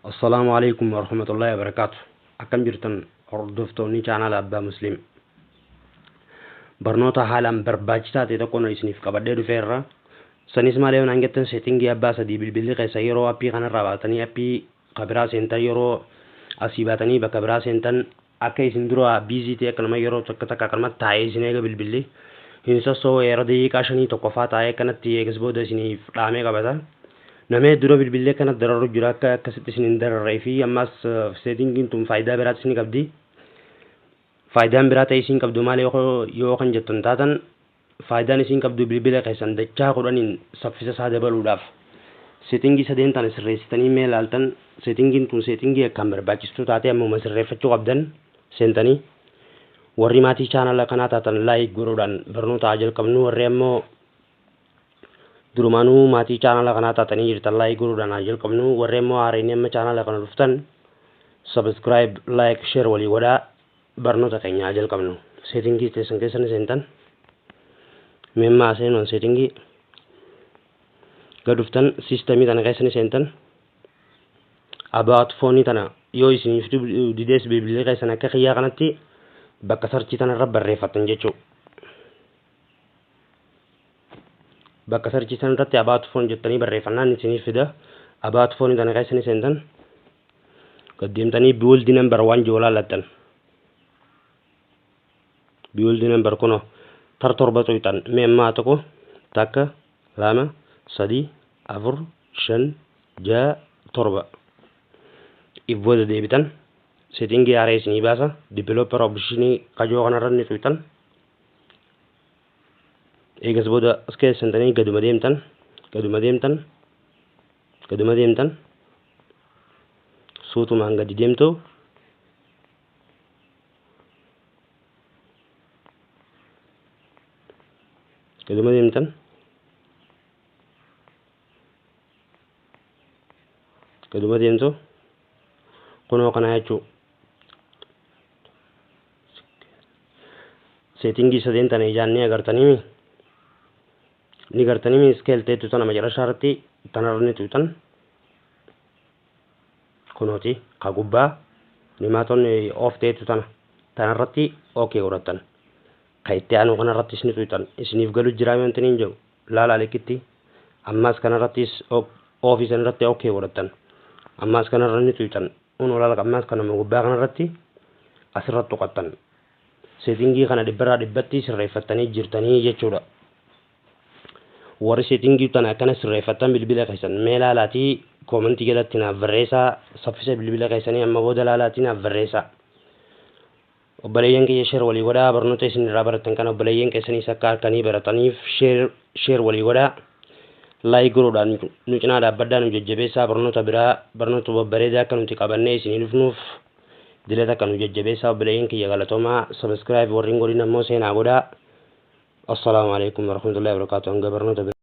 السلام عليكم ورحمة الله وبركاته. أكم جرتن هردفتوني channel أبا مسلم. برنوتا حالا برباجتا تكون إسنيف كبدي رفيرة. سنسمع لهم أنجتن setting أبا سدي بالبلي قيسيرو أبي خان الرابطني أبي خبرا سنتا يرو أسيباتني بكبرا سنتن أكيد سندرو بيزي تكلم يرو تكتا كلمة تاي سنيجا بالبلي. هنسا سو يردي كاشني تكفات تاي كانت تيجس بود سنيف رامي كبدا. namee dura bilbilee kana dararru jira akka akkasitti isin dararree fi ammas settingin tun faayidaa biraati isin qabdi. Faayidaan biraa ta'e isin qabdu maal yoo kan jettan taatan faayidaan isin qabdu bilbila keessan dachaa kudhaniin saffisa isaa dabaluudhaaf settingii sadeen tan sirreessitanii mee ilaaltan settingin tun settingii akkaan barbaachistuu taate ammuma sirreeffachuu qabdan seentanii warri maatii chaanala kanaa taatan laayik godhuudhaan barnoota jalqabnu warri ammoo durumaanuu maatii chaanala kanaa taatanii jirtan laayik godhuudhaan jalqabnu warri immoo haareen amma chaanala kana dhuftan subscribe like share walii godhaa barnoota keenya jalqabnu. Settingii teessan keessan seentan memmaa seenuun settingii gad dhuftan sistemii tana keessan seentan about phone tana yoo isiniif didees bilbilee keessan akka xiyyaa kanatti bakka sarchii tana irra barreeffatan jechuudha. bakka sarchiisan irratti about phone jettanii barreeffannaan isiniif fida. About phone tana keessan seentan gaddeemtanii build number 1 joolaa lattan build number kuno tar torba tuytan memmaa tokko takka lama sadii afur shan ja'a torba ibooda deebitan settingii haaraa isinii baasa developer optionii kajoo kanarra ni tuytan. Eegas booda as keessantanii gaduma deemtan suutumaan gadi deemtu kunoo kana jechuu settingii sadeen tana ijaannee agartanii ni gartanii scale teetu tana majarashaa irratti tanarra tuytan kunooti ka gubbaa nimaatonni off teetu tanarratti okay godhattan ka itti aanu kanarrattis ni tuytan isiniif galu jiraa wanti niin jedhu laalaa likkitti ammaas kanarrattis off isan irratti okay godhattan ammaas kanarra ni tuytan unoo laala ammaas kanama gubbaa kanarratti asirratti tuqattan settingii kana dhibbarraa dhibbatti sirreeffattanii jirtanii jechuudha. Warri settingii tana akkana sirreeffattan bilbila keessan mee laalaatii koomentii jalatti naaf barreessaa saffisa bilbila keessanii amma booda laalaatii naaf barreessaa. Obboleeyyan kiyya share walii godhaa barnoota isin irraa barattan kana obboleeyyan keessaniis akka harkanii barataniif share walii godhaa laayik godhuudhaan nu cinaa dhaabbadhaa nu jajjabeessaa barnoota biraa barnoota babbareedaa akka nuti qabannee isinii dhufnuuf dilata akka nu jajjabeessaa obboleeyyan kiyya galatoomaa subscribe warri godhin ammoo seenaa godhaa. السلام عليكم ورحمة الله وبركاته.